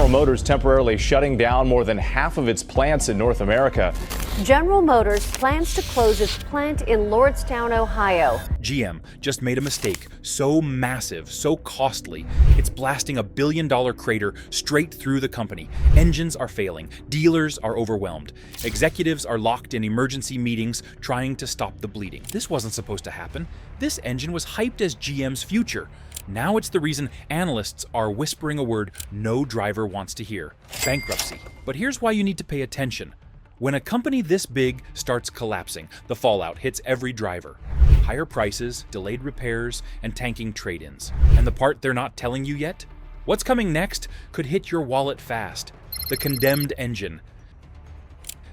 Motors temporarily shutting down more than half of its plants in North America. General Motors plans to close its plant in Lordstown, Ohio. GM just made a mistake so massive, so costly, it's blasting $1 billion crater straight through the company. Engines are failing, dealers are overwhelmed, executives are locked in emergency meetings trying to stop the bleeding. This wasn't supposed to happen. This engine was hyped as GM's future. Now it's the reason analysts are whispering a word no driver wants to hear: bankruptcy. But here's why you need to pay attention. When a company this big starts collapsing, the fallout hits every driver. Higher prices, delayed repairs, and tanking trade-ins. And the part they're not telling you yet? What's coming next could hit your wallet fast. The condemned engine.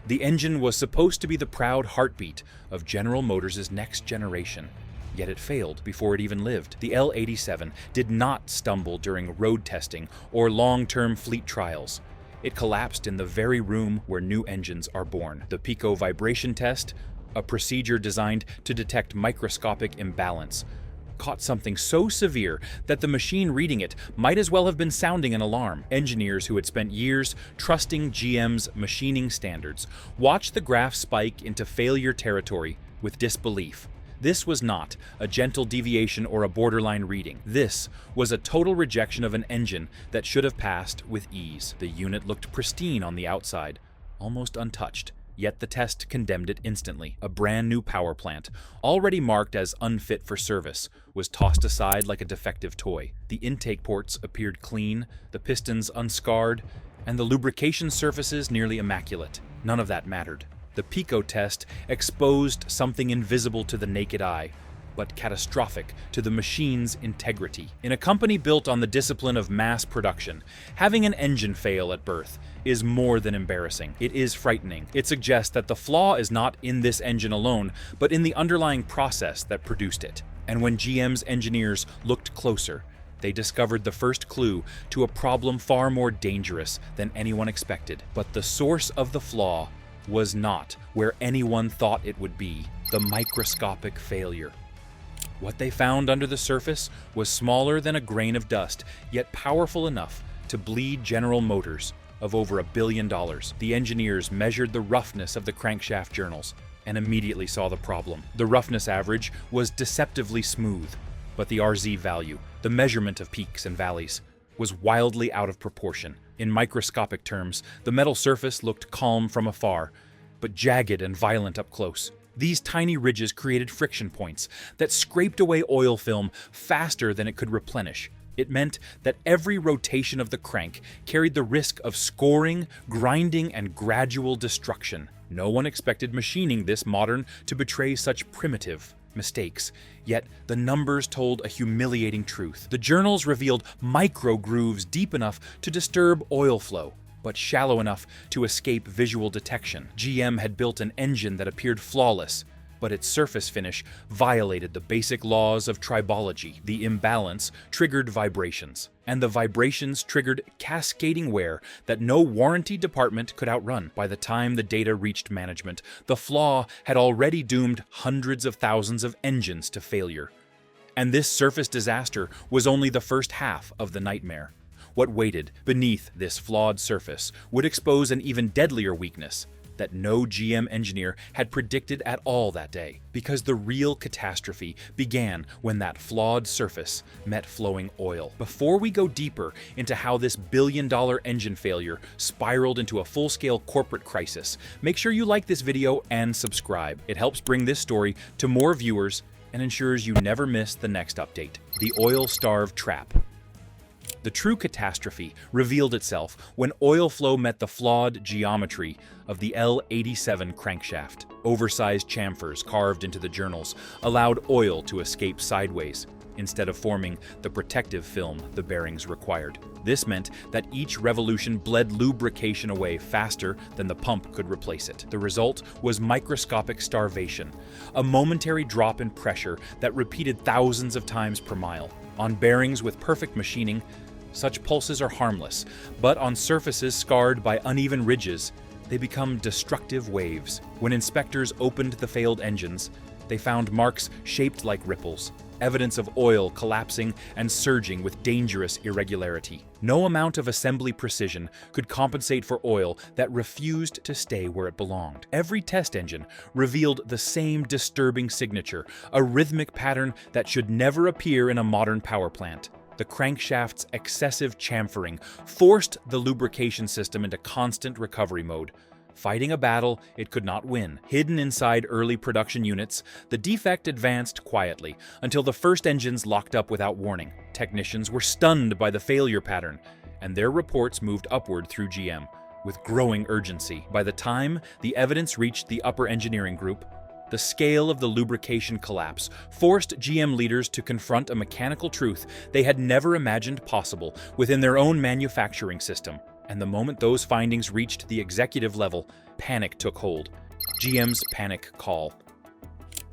The engine was supposed to be the proud heartbeat of General Motors' next generation. Yet it failed before it even lived. The L87 did not stumble during road testing or long-term fleet trials. It collapsed in the very room where new engines are born. The Pico vibration test, a procedure designed to detect microscopic imbalance, caught something so severe that the machine reading it might as well have been sounding an alarm. Engineers who had spent years trusting GM's machining standards watched the graph spike into failure territory with disbelief. This was not a gentle deviation or a borderline reading. This was a total rejection of an engine that should have passed with ease. The unit looked pristine on the outside, almost untouched, yet the test condemned it instantly. A brand new power plant, already marked as unfit for service, was tossed aside like a defective toy. The intake ports appeared clean, the pistons unscarred, and the lubrication surfaces nearly immaculate. None of that mattered. The Pico test exposed something invisible to the naked eye, but catastrophic to the machine's integrity. In a company built on the discipline of mass production, having an engine fail at birth is more than embarrassing. It is frightening. It suggests that the flaw is not in this engine alone, but in the underlying process that produced it. And when GM's engineers looked closer, they discovered the first clue to a problem far more dangerous than anyone expected. But the source of the flaw was not where anyone thought it would be: the microscopic failure. What they found under the surface was smaller than a grain of dust, yet powerful enough to bleed General Motors of over $1 billion. The engineers measured the roughness of the crankshaft journals and immediately saw the problem. The roughness average was deceptively smooth, but the RZ value, the measurement of peaks and valleys, was wildly out of proportion. In microscopic terms, the metal surface looked calm from afar, but jagged and violent up close. These tiny ridges created friction points that scraped away oil film faster than it could replenish. It meant that every rotation of the crank carried the risk of scoring, grinding, and gradual destruction. No one expected machining this modern to betray such primitive mistakes, yet the numbers told a humiliating truth. The journals revealed micro grooves deep enough to disturb oil flow, but shallow enough to escape visual detection. GM had built an engine that appeared flawless, but its surface finish violated the basic laws of tribology. The imbalance triggered vibrations, and the vibrations triggered cascading wear that no warranty department could outrun. By the time the data reached management, the flaw had already doomed hundreds of thousands of engines to failure. And this surface disaster was only the first half of the nightmare. What waited beneath this flawed surface would expose an even deadlier weakness that no GM engineer had predicted at all that day, because the real catastrophe began when that flawed surface met flowing oil. Before we go deeper into how this billion-dollar engine failure spiraled into a full-scale corporate crisis, make sure you like this video and subscribe. It helps bring this story to more viewers and ensures you never miss the next update. The oil-starved trap. The true catastrophe revealed itself when oil flow met the flawed geometry of the L87 crankshaft. Oversized chamfers carved into the journals allowed oil to escape sideways, instead of forming the protective film the bearings required. This meant that each revolution bled lubrication away faster than the pump could replace it. The result was microscopic starvation, a momentary drop in pressure that repeated thousands of times per mile. On bearings with perfect machining, such pulses are harmless, but on surfaces scarred by uneven ridges, they become destructive waves. When inspectors opened the failed engines, they found marks shaped like ripples, evidence of oil collapsing and surging with dangerous irregularity. No amount of assembly precision could compensate for oil that refused to stay where it belonged. Every test engine revealed the same disturbing signature, a rhythmic pattern that should never appear in a modern power plant. The crankshaft's excessive chamfering forced the lubrication system into constant recovery mode. Fighting a battle it could not win. Hidden inside early production units, the defect advanced quietly until the first engines locked up without warning. Technicians were stunned by the failure pattern, and their reports moved upward through GM with growing urgency. By the time the evidence reached the upper engineering group, the scale of the lubrication collapse forced GM leaders to confront a mechanical truth they had never imagined possible within their own manufacturing system. And the moment those findings reached the executive level, panic took hold. GM's panic call.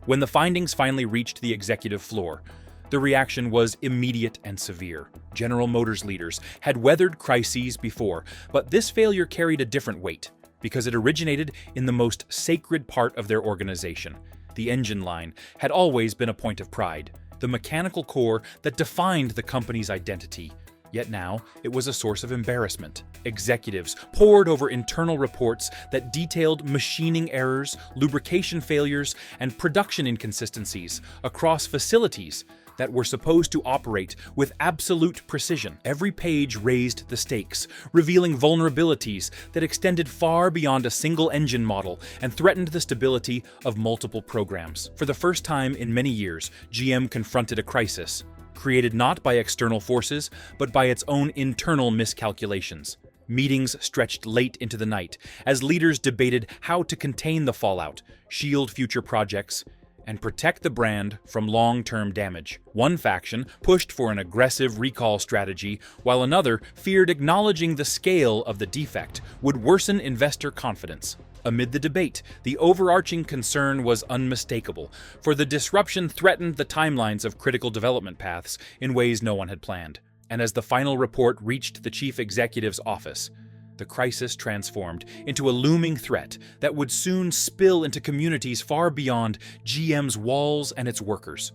When the findings finally reached the executive floor, the reaction was immediate and severe. General Motors leaders had weathered crises before, but this failure carried a different weight, because it originated in the most sacred part of their organization. The engine line had always been a point of pride, the mechanical core that defined the company's identity. Yet now, it was a source of embarrassment. Executives pored over internal reports that detailed machining errors, lubrication failures, and production inconsistencies across facilities that were supposed to operate with absolute precision. Every page raised the stakes, revealing vulnerabilities that extended far beyond a single engine model and threatened the stability of multiple programs. For the first time in many years, GM confronted a crisis, created not by external forces, but by its own internal miscalculations. Meetings stretched late into the night as leaders debated how to contain the fallout, shield future projects, and protect the brand from long-term damage. One faction pushed for an aggressive recall strategy, while another feared acknowledging the scale of the defect would worsen investor confidence. Amid the debate, the overarching concern was unmistakable, for the disruption threatened the timelines of critical development paths in ways no one had planned. And as the final report reached the chief executive's office, the crisis transformed into a looming threat that would soon spill into communities far beyond GM's walls and its workers.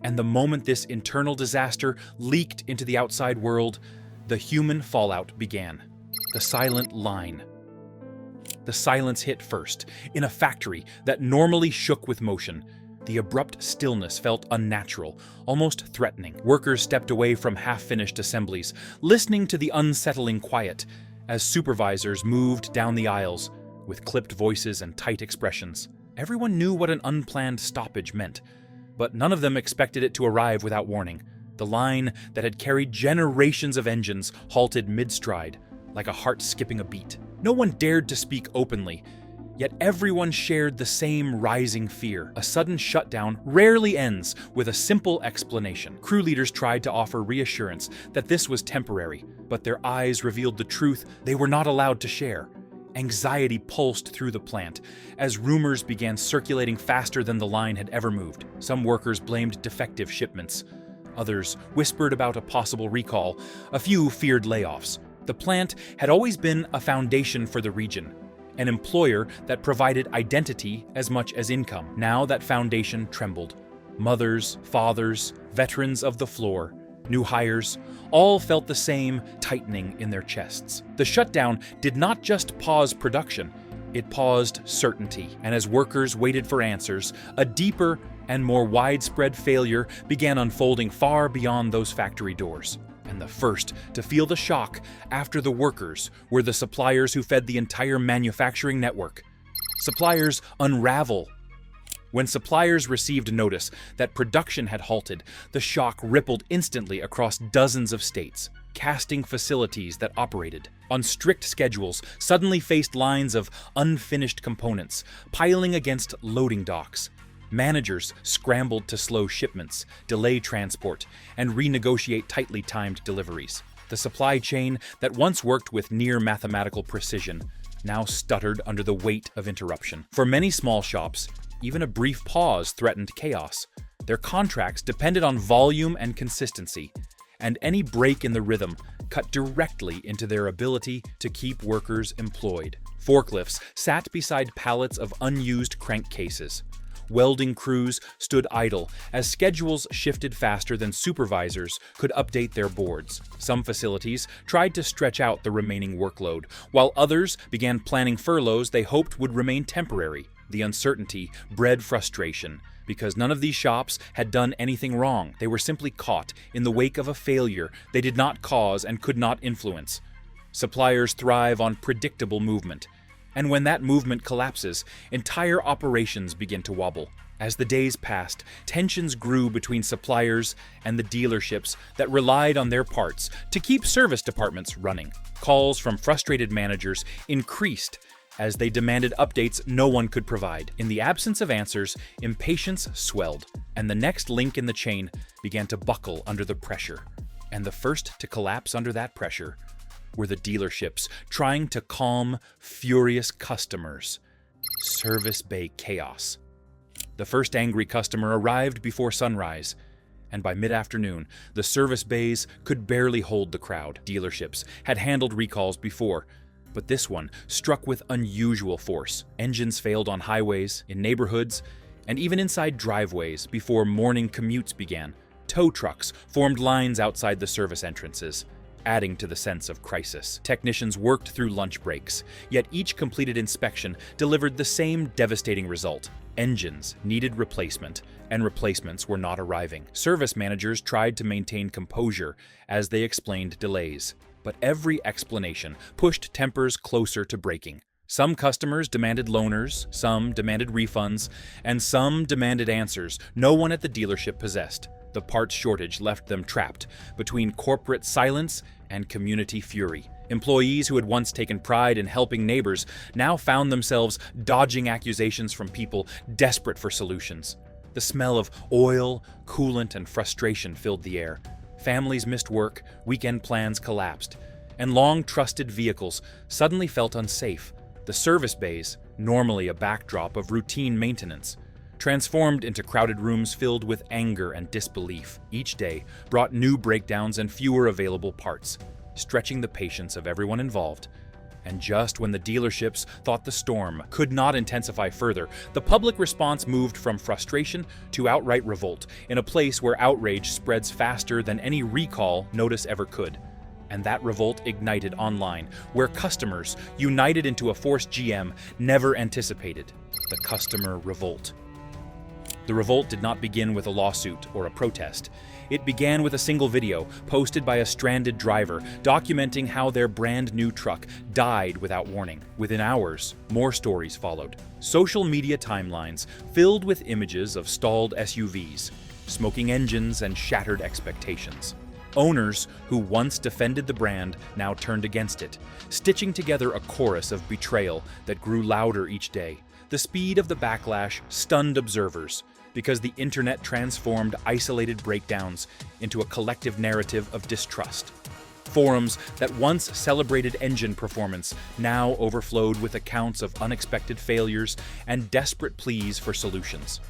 And the moment this internal disaster leaked into the outside world, the human fallout began. The silent line. The silence hit first, in a factory that normally shook with motion. The abrupt stillness felt unnatural, almost threatening. Workers stepped away from half-finished assemblies, listening to the unsettling quiet, as supervisors moved down the aisles with clipped voices and tight expressions. Everyone knew what an unplanned stoppage meant, but none of them expected it to arrive without warning. The line that had carried generations of engines halted mid-stride, like a heart skipping a beat. No one dared to speak openly, yet everyone shared the same rising fear. A sudden shutdown rarely ends with a simple explanation. Crew leaders tried to offer reassurance that this was temporary, but their eyes revealed the truth they were not allowed to share. Anxiety pulsed through the plant as rumors began circulating faster than the line had ever moved. Some workers blamed defective shipments. Others whispered about a possible recall. A few feared layoffs. The plant had always been a foundation for the region, an employer that provided identity as much as income. Now that foundation trembled. Mothers, fathers, veterans of the floor, new hires, all felt the same tightening in their chests. The shutdown did not just pause production, it paused certainty. And as workers waited for answers, a deeper and more widespread failure began unfolding far beyond those factory doors. And the first to feel the shock after the workers were the suppliers who fed the entire manufacturing network. Suppliers unravel. When suppliers received notice that production had halted, the shock rippled instantly across dozens of states. Casting facilities that operated on strict schedules suddenly faced lines of unfinished components piling against loading docks. Managers scrambled to slow shipments, delay transport, and renegotiate tightly timed deliveries. The supply chain that once worked with near mathematical precision now stuttered under the weight of interruption. For many small shops, even a brief pause threatened chaos. Their contracts depended on volume and consistency, and any break in the rhythm cut directly into their ability to keep workers employed. Forklifts sat beside pallets of unused crankcases, welding crews stood idle as schedules shifted faster than supervisors could update their boards. Some facilities tried to stretch out the remaining workload, while others began planning furloughs they hoped would remain temporary. The uncertainty bred frustration, because none of these shops had done anything wrong. They were simply caught in the wake of a failure they did not cause and could not influence. Suppliers thrive on predictable movement, and when that movement collapses, entire operations begin to wobble. As the days passed, tensions grew between suppliers and the dealerships that relied on their parts to keep service departments running. Calls from frustrated managers increased as they demanded updates no one could provide. In the absence of answers, impatience swelled, and the next link in the chain began to buckle under the pressure. And the first to collapse under that pressure were the dealerships trying to calm furious customers. Service bay chaos. The first angry customer arrived before sunrise, and by mid-afternoon, the service bays could barely hold the crowd. Dealerships had handled recalls before, but this one struck with unusual force. Engines failed on highways, in neighborhoods, and even inside driveways before morning commutes began. Tow trucks formed lines outside the service entrances, adding to the sense of crisis. Technicians worked through lunch breaks, yet each completed inspection delivered the same devastating result. Engines needed replacement, and replacements were not arriving. Service managers tried to maintain composure as they explained delays, but every explanation pushed tempers closer to breaking. Some customers demanded loaners, some demanded refunds, and some demanded answers no one at the dealership possessed. The parts shortage left them trapped between corporate silence and community fury. Employees who had once taken pride in helping neighbors now found themselves dodging accusations from people desperate for solutions. The smell of oil, coolant, and frustration filled the air. Families missed work, weekend plans collapsed, and long-trusted vehicles suddenly felt unsafe. The service bays, normally a backdrop of routine maintenance, transformed into crowded rooms filled with anger and disbelief. Each day brought new breakdowns and fewer available parts, stretching the patience of everyone involved. And just when the dealerships thought the storm could not intensify further, the public response moved from frustration to outright revolt, in a place where outrage spreads faster than any recall notice ever could. And that revolt ignited online, where customers united into a force GM never anticipated: the customer revolt. The revolt did not begin with a lawsuit or a protest. It began with a single video posted by a stranded driver documenting how their brand new truck died without warning. Within hours, more stories followed. Social media timelines filled with images of stalled SUVs, smoking engines, and shattered expectations. Owners who once defended the brand now turned against it, stitching together a chorus of betrayal that grew louder each day. The speed of the backlash stunned observers, because the internet transformed isolated breakdowns into a collective narrative of distrust. Forums that once celebrated engine performance now overflowed with accounts of unexpected failures and desperate pleas for solutions.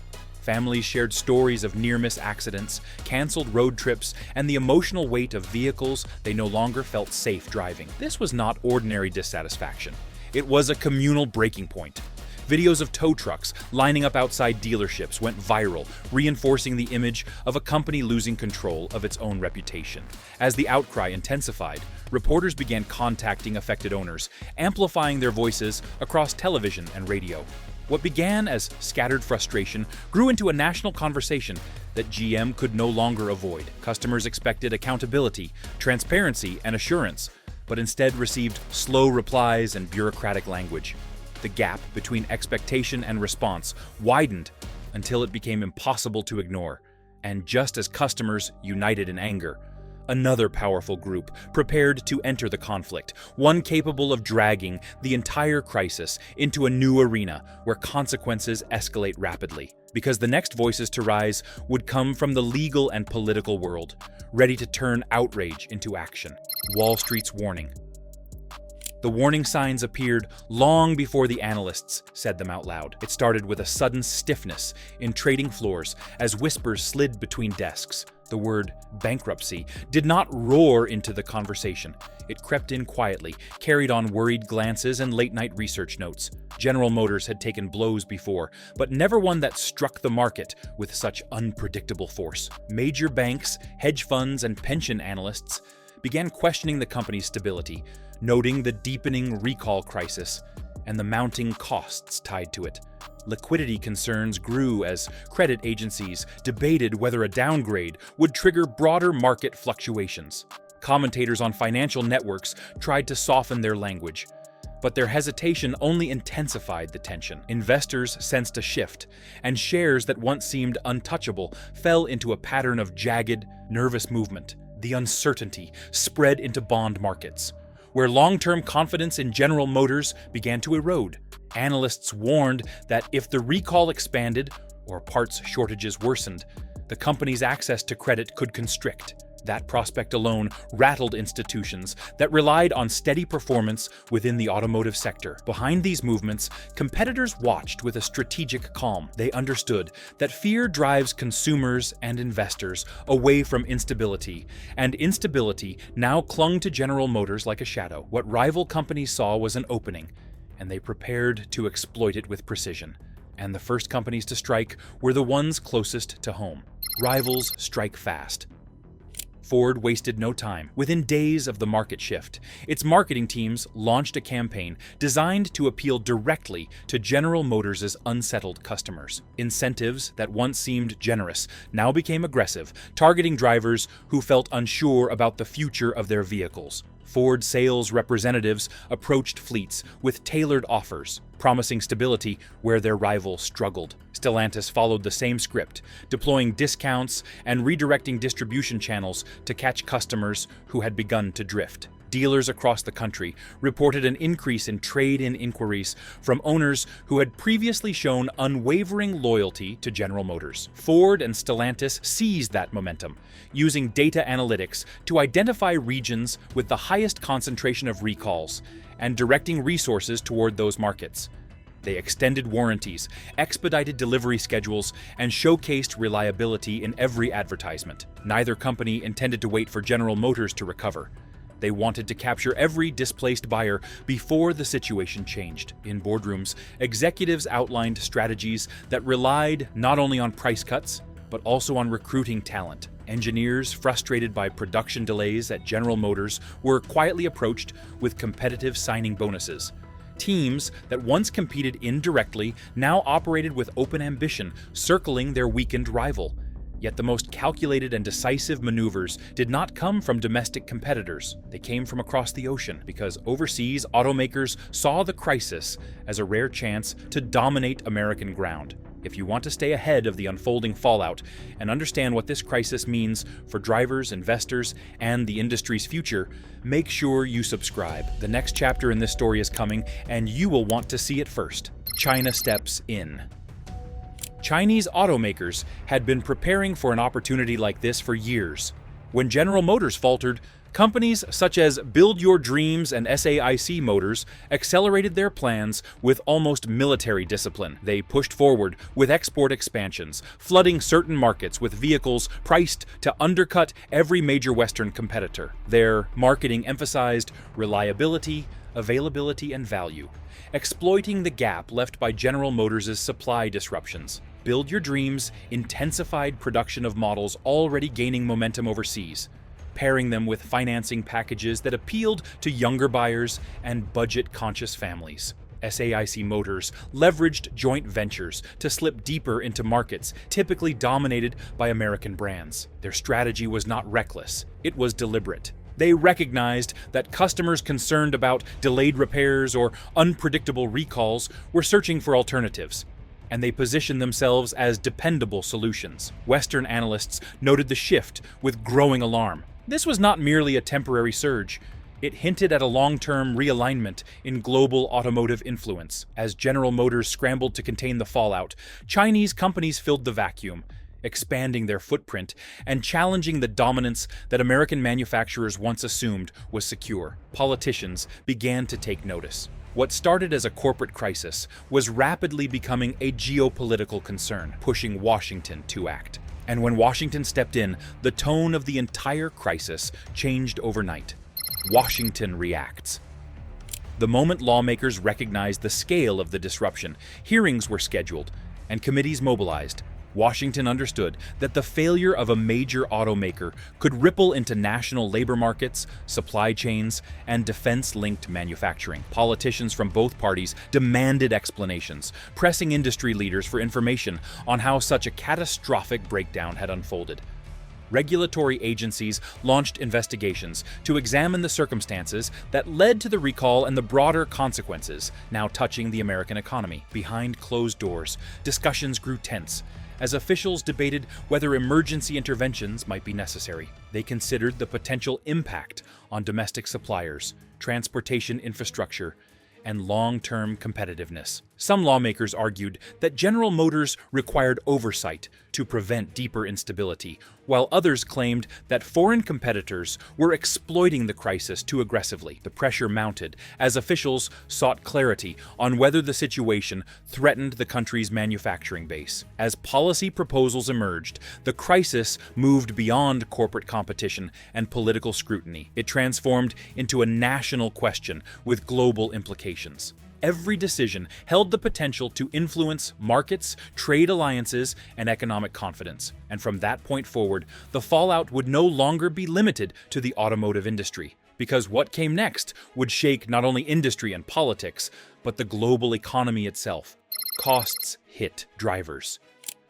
Families shared stories of near-miss accidents, canceled road trips, and the emotional weight of vehicles they no longer felt safe driving. This was not ordinary dissatisfaction. It was a communal breaking point. Videos of tow trucks lining up outside dealerships went viral, reinforcing the image of a company losing control of its own reputation. As the outcry intensified, reporters began contacting affected owners, amplifying their voices across television and radio. What began as scattered frustration grew into a national conversation that GM could no longer avoid. Customers expected accountability, transparency, and assurance, but instead received slow replies and bureaucratic language. The gap between expectation and response widened until it became impossible to ignore. And just as customers united in anger, another powerful group prepared to enter the conflict, one capable of dragging the entire crisis into a new arena where consequences escalate rapidly. Because the next voices to rise would come from the legal and political world, ready to turn outrage into action. Wall Street's warning. The warning signs appeared long before the analysts said them out loud. It started with a sudden stiffness in trading floors as whispers slid between desks. The word bankruptcy did not roar into the conversation. It crept in quietly, carried on worried glances and late-night research notes. General Motors had taken blows before, but never one that struck the market with such unpredictable force. Major banks, hedge funds, and pension analysts began questioning the company's stability, noting the deepening recall crisis and the mounting costs tied to it. Liquidity concerns grew as credit agencies debated whether a downgrade would trigger broader market fluctuations. Commentators on financial networks tried to soften their language, but their hesitation only intensified the tension. Investors sensed a shift, and shares that once seemed untouchable fell into a pattern of jagged, nervous movement. The uncertainty spread into bond markets, where long-term confidence in General Motors began to erode. Analysts warned that if the recall expanded or parts shortages worsened, the company's access to credit could constrict. That prospect alone rattled institutions that relied on steady performance within the automotive sector. Behind these movements, competitors watched with a strategic calm. They understood that fear drives consumers and investors away from instability, and instability now clung to General Motors like a shadow. What rival companies saw was an opening, and they prepared to exploit it with precision. And the first companies to strike were the ones closest to home. Rivals strike fast. Ford wasted no time. Within days of the market shift, its marketing teams launched a campaign designed to appeal directly to General Motors' unsettled customers. Incentives that once seemed generous now became aggressive, targeting drivers who felt unsure about the future of their vehicles. Ford sales representatives approached fleets with tailored offers, promising stability where their rival struggled. Stellantis followed the same script, deploying discounts and redirecting distribution channels to catch customers who had begun to drift. Dealers across the country reported an increase in trade-in inquiries from owners who had previously shown unwavering loyalty to General Motors. Ford and Stellantis seized that momentum, using data analytics to identify regions with the highest concentration of recalls and directing resources toward those markets. They extended warranties, expedited delivery schedules, and showcased reliability in every advertisement. Neither company intended to wait for General Motors to recover. They wanted to capture every displaced buyer before the situation changed. In boardrooms, executives outlined strategies that relied not only on price cuts, but also on recruiting talent. Engineers, frustrated by production delays at General Motors, were quietly approached with competitive signing bonuses. Teams that once competed indirectly now operated with open ambition, circling their weakened rival. Yet the most calculated and decisive maneuvers did not come from domestic competitors. They came from across the ocean, because overseas automakers saw the crisis as a rare chance to dominate American ground. If you want to stay ahead of the unfolding fallout and understand what this crisis means for drivers, investors, and the industry's future, make sure you subscribe. The next chapter in this story is coming, and you will want to see it first. China steps in. Chinese automakers had been preparing for an opportunity like this for years. When General Motors faltered, companies such as Build Your Dreams and SAIC Motors accelerated their plans with almost military discipline. They pushed forward with export expansions, flooding certain markets with vehicles priced to undercut every major Western competitor. Their marketing emphasized reliability, availability, and value, exploiting the gap left by General Motors' supply disruptions. Build Your Dreams intensified production of models already gaining momentum overseas, pairing them with financing packages that appealed to younger buyers and budget-conscious families. SAIC Motors leveraged joint ventures to slip deeper into markets typically dominated by American brands. Their strategy was not reckless, it was deliberate. They recognized that customers concerned about delayed repairs or unpredictable recalls were searching for alternatives, and they positioned themselves as dependable solutions. Western analysts noted the shift with growing alarm. This was not merely a temporary surge. It hinted at a long-term realignment in global automotive influence. As General Motors scrambled to contain the fallout, Chinese companies filled the vacuum, expanding their footprint and challenging the dominance that American manufacturers once assumed was secure. Politicians began to take notice. What started as a corporate crisis was rapidly becoming a geopolitical concern, pushing Washington to act. And when Washington stepped in, the tone of the entire crisis changed overnight. Washington reacts. The moment lawmakers recognized the scale of the disruption, hearings were scheduled and committees mobilized. Washington understood that the failure of a major automaker could ripple into national labor markets, supply chains, and defense-linked manufacturing. Politicians from both parties demanded explanations, pressing industry leaders for information on how such a catastrophic breakdown had unfolded. Regulatory agencies launched investigations to examine the circumstances that led to the recall and the broader consequences now touching the American economy. Behind closed doors, discussions grew tense as officials debated whether emergency interventions might be necessary. They considered the potential impact on domestic suppliers, transportation infrastructure, and long-term competitiveness. Some lawmakers argued that General Motors required oversight to prevent deeper instability, while others claimed that foreign competitors were exploiting the crisis too aggressively. The pressure mounted as officials sought clarity on whether the situation threatened the country's manufacturing base. As policy proposals emerged, the crisis moved beyond corporate competition and political scrutiny. It transformed into a national question with global implications. Every decision held the potential to influence markets, trade alliances, and economic confidence. And from that point forward, the fallout would no longer be limited to the automotive industry, because what came next would shake not only industry and politics, but the global economy itself. Costs hit drivers.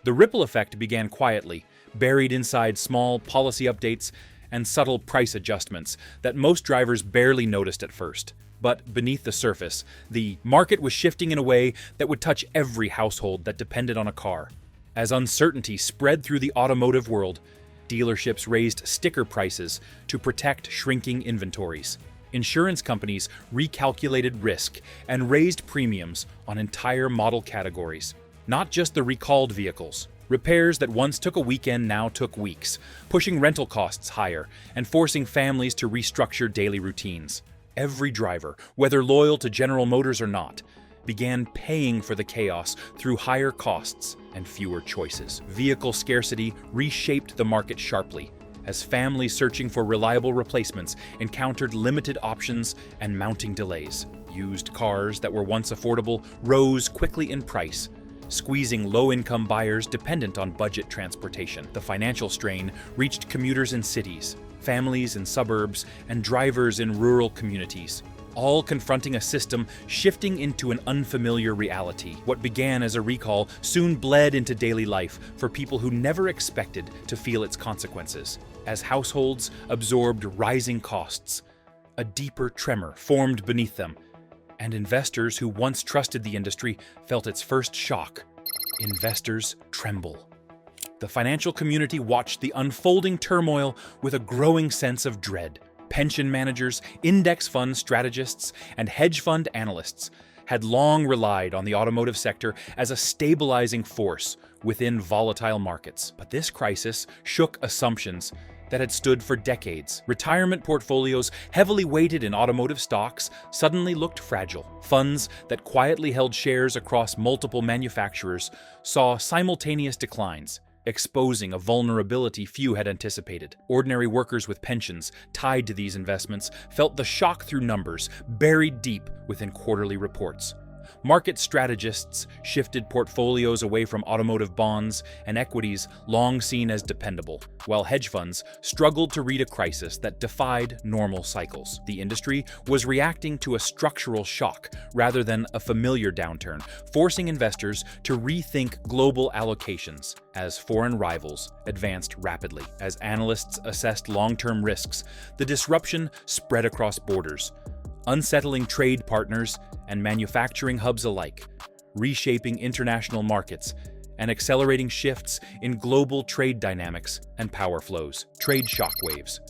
The ripple effect began quietly, buried inside small policy updates and subtle price adjustments that most drivers barely noticed at first. But beneath the surface, the market was shifting in a way that would touch every household that depended on a car. As uncertainty spread through the automotive world, dealerships raised sticker prices to protect shrinking inventories. Insurance companies recalculated risk and raised premiums on entire model categories, not just the recalled vehicles. Repairs that once took a weekend now took weeks, pushing rental costs higher and forcing families to restructure daily routines. Every driver, whether loyal to General Motors or not, began paying for the chaos through higher costs and fewer choices. Vehicle scarcity reshaped the market sharply, as families searching for reliable replacements encountered limited options and mounting delays. Used cars that were once affordable rose quickly in price, squeezing low-income buyers dependent on budget transportation. The financial strain reached commuters in cities, families in suburbs, and drivers in rural communities, all confronting a system shifting into an unfamiliar reality. What began as a recall soon bled into daily life for people who never expected to feel its consequences. As households absorbed rising costs, a deeper tremor formed beneath them, and investors who once trusted the industry felt its first shock. Investors tremble. The financial community watched the unfolding turmoil with a growing sense of dread. Pension managers, index fund strategists, and hedge fund analysts had long relied on the automotive sector as a stabilizing force within volatile markets. But this crisis shook assumptions that had stood for decades. Retirement portfolios heavily weighted in automotive stocks suddenly looked fragile. Funds that quietly held shares across multiple manufacturers saw simultaneous declines, exposing a vulnerability few had anticipated. Ordinary workers with pensions tied to these investments felt the shock through numbers buried deep within quarterly reports. Market strategists shifted portfolios away from automotive bonds and equities long seen as dependable, while hedge funds struggled to read a crisis that defied normal cycles. The industry was reacting to a structural shock rather than a familiar downturn, forcing investors to rethink global allocations as foreign rivals advanced rapidly. As analysts assessed long-term risks, the disruption spread across borders, unsettling trade partners and manufacturing hubs alike, reshaping international markets, and accelerating shifts in global trade dynamics and power flows. Trade shockwaves.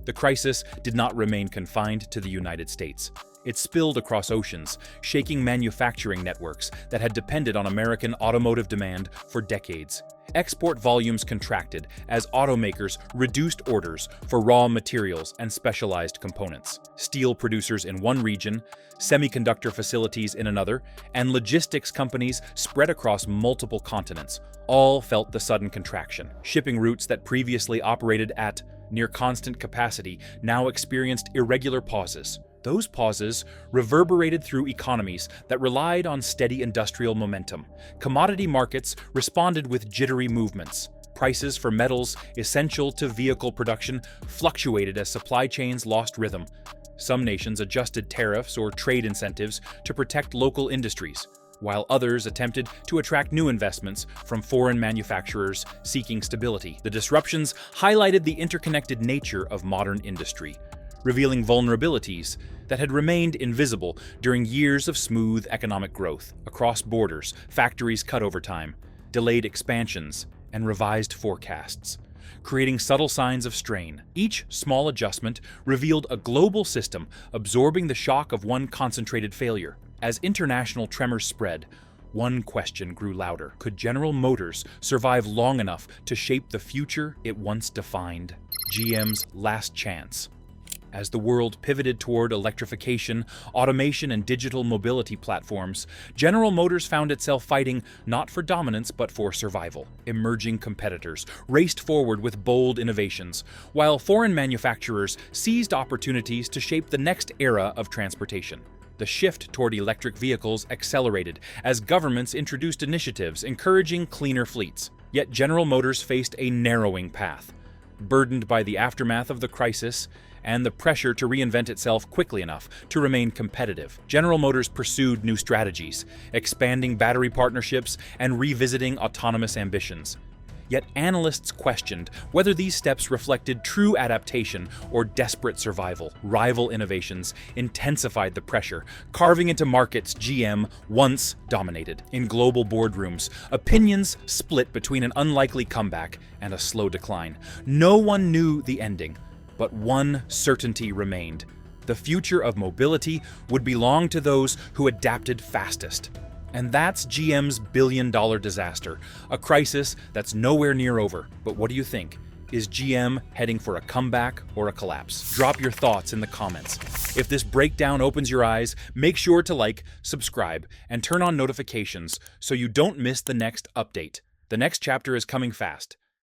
The crisis did not remain confined to the United States. It spilled across oceans, shaking manufacturing networks that had depended on American automotive demand for decades. Export volumes contracted as automakers reduced orders for raw materials and specialized components. Steel producers in one region, semiconductor facilities in another, and logistics companies spread across multiple continents all felt the sudden contraction. Shipping routes that previously operated at near constant capacity now experienced irregular pauses. Those pauses reverberated through economies that relied on steady industrial momentum. Commodity markets responded with jittery movements. Prices for metals essential to vehicle production fluctuated as supply chains lost rhythm. Some nations adjusted tariffs or trade incentives to protect local industries, while others attempted to attract new investments from foreign manufacturers seeking stability. The disruptions highlighted the interconnected nature of modern industry, revealing vulnerabilities that had remained invisible during years of smooth economic growth. Across borders, factories cut over time, delayed expansions, and revised forecasts, creating subtle signs of strain. Each small adjustment revealed a global system absorbing the shock of one concentrated failure. As international tremors spread, one question grew louder. Could General Motors survive long enough to shape the future it once defined? GM's last chance. As the world pivoted toward electrification, automation, and digital mobility platforms, General Motors found itself fighting not for dominance but for survival. Emerging competitors raced forward with bold innovations, while foreign manufacturers seized opportunities to shape the next era of transportation. The shift toward electric vehicles accelerated as governments introduced initiatives encouraging cleaner fleets. Yet General Motors faced a narrowing path. Burdened by the aftermath of the crisis and the pressure to reinvent itself quickly enough to remain competitive, General Motors pursued new strategies, expanding battery partnerships and revisiting autonomous ambitions. Yet analysts questioned whether these steps reflected true adaptation or desperate survival. Rival innovations intensified the pressure, carving into markets GM once dominated. In global boardrooms, opinions split between an unlikely comeback and a slow decline. No one knew the ending, but one certainty remained. The future of mobility would belong to those who adapted fastest. And that's GM's billion-dollar disaster, a crisis that's nowhere near over. But what do you think? Is GM heading for a comeback or a collapse? Drop your thoughts in the comments. If this breakdown opens your eyes, make sure to like, subscribe, and turn on notifications so you don't miss the next update. The next chapter is coming fast.